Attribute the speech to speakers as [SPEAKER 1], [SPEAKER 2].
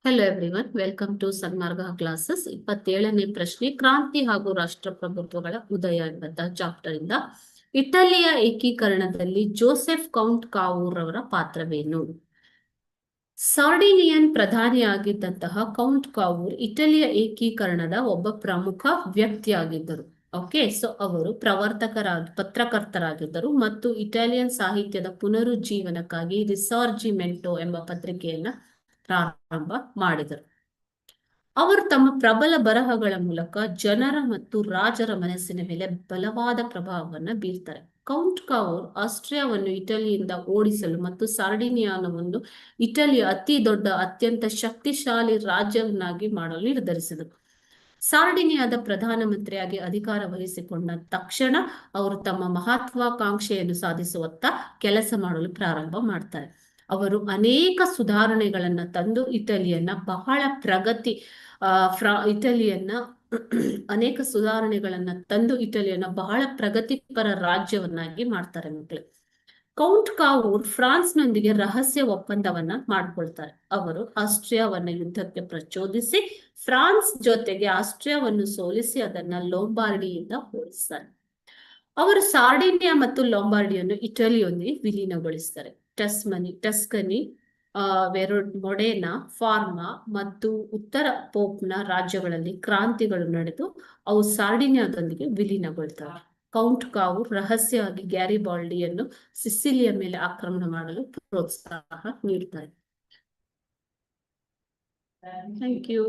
[SPEAKER 1] Hello everyone, welcome to Sanmarga classes. 27ನೇ ಪ್ರಶ್ನೆ, ಕ್ರಾಂತಿ ಹಾಗೂ ರಾಷ್ಟ್ರಪ್ರಭುತ್ವಗಳ ಉದಯ ಎಂಬಂತಹ ಚಾಪ್ಟರ್ ಇಂದ ಇಟಲಿಯ ಏಕೀಕರಣದಲ್ಲಿ ಜೋಸೆಫ್ ಕೌಂಟ್ ಕಾವೂರ್ ಅವರ ಪಾತ್ರವೇನು? ಸಾರ್ಡಿನಿಯನ್ ಪ್ರಧಾನಿಯಾಗಿದ್ದಂತಹ ಕೌಂಟ್ ಕಾವೂರ್ ಇಟಲಿಯ ಏಕೀಕರಣದ ಒಬ್ಬ ಪ್ರಮುಖ ವ್ಯಕ್ತಿಯಾಗಿದ್ದರು. ಓಕೆ, ಸೊ ಅವರು ಪತ್ರಕರ್ತರಾಗಿದ್ದರು ಮತ್ತು ಇಟಾಲಿಯನ್ ಸಾಹಿತ್ಯದ ಪುನರುಜ್ಜೀವನಕ್ಕಾಗಿ ರಿಸಾರ್ಜಿಮೆಂಟೋ ಎಂಬ ಪತ್ರಿಕೆಯನ್ನ ಪ್ರಾರಂಭ ಮಾಡಿದರು. ಅವರು ತಮ್ಮ ಪ್ರಬಲ ಬರಹಗಳ ಮೂಲಕ ಜನರ ಮತ್ತು ರಾಜರ ಮನಸ್ಸಿನ ಮೇಲೆ ಬಲವಾದ ಪ್ರಭಾವವನ್ನು ಬೀರ್ತಾರೆ. ಕೌಂಟ್ ಕಾವೂರ್ ಆಸ್ಟ್ರಿಯಾವನ್ನು ಇಟಲಿಯಿಂದ ಓಡಿಸಲು ಮತ್ತು ಸಾರ್ಡಿನಿಯಾವನ್ನು ಇಟಲಿಯ ಅತಿ ದೊಡ್ಡ ಅತ್ಯಂತ ಶಕ್ತಿಶಾಲಿ ರಾಜ್ಯವನ್ನಾಗಿ ಮಾಡಲು ನಿರ್ಧರಿಸಿದರು. ಸಾರ್ಡಿನಿಯಾದ ಪ್ರಧಾನಮಂತ್ರಿಯಾಗಿ ಅಧಿಕಾರ ವಹಿಸಿಕೊಂಡ ತಕ್ಷಣ ಅವರು ತಮ್ಮ ಮಹತ್ವಾಕಾಂಕ್ಷೆಯನ್ನು ಸಾಧಿಸುವತ್ತ ಕೆಲಸ ಮಾಡಲು ಪ್ರಾರಂಭ ಮಾಡ್ತಾರೆ. ಅವರು ಅನೇಕ ಸುಧಾರಣೆಗಳನ್ನ ತಂದು ಇಟಲಿಯನ್ನ ಬಹಳ ಪ್ರಗತಿಪರ ರಾಜ್ಯವನ್ನಾಗಿ ಮಾಡ್ತಾರೆ ಮಕ್ಕಳು. ಕೌಂಟ್ ಕಾವೂರ್ ಫ್ರಾನ್ಸ್ನೊಂದಿಗೆ ರಹಸ್ಯ ಒಪ್ಪಂದವನ್ನ ಮಾಡ್ಕೊಳ್ತಾರೆ. ಅವರು ಆಸ್ಟ್ರಿಯಾವನ್ನ ಯುದ್ಧಕ್ಕೆ ಪ್ರಚೋದಿಸಿ ಫ್ರಾನ್ಸ್ ಜೊತೆಗೆ ಆಸ್ಟ್ರಿಯಾವನ್ನು ಸೋಲಿಸಿ ಅದನ್ನ ಲೊಂಬಾರ್ಡಿಯಿಂದ ಹೋಲಿಸ್ತಾರೆ. ಅವರು ಸಾರ್ಡಿನಿಯಾ ಮತ್ತು ಲೊಂಬಾರ್ಡಿಯನ್ನು ಇಟಲಿಯೊಂದಿಗೆ ವಿಲೀನಗೊಳಿಸ್ತಾರೆ. ಟಸ್ಕನಿ, ಮೊಡೆನಾ, ಫಾರ್ಮಾ ಮತ್ತು ಉತ್ತರ ಪೋಪ್ನ ರಾಜ್ಯಗಳಲ್ಲಿ ಕ್ರಾಂತಿಗಳು ನಡೆದು ಅವು ಸಾರ್ಡಿನಿಯಾದೊಂದಿಗೆ ವಿಲೀನಗೊಳ್ತವೆ. ಕೌಂಟ್ ಕಾವೂರ್ ರಹಸ್ಯವಾಗಿ ಗ್ಯಾರಿಬಾಲ್ಡಿಯನ್ನು ಸಿಸಿಲಿಯ ಮೇಲೆ ಆಕ್ರಮಣ ಮಾಡಲು ಪ್ರೋತ್ಸಾಹ ನೀಡ್ತಾರೆ. Thank you.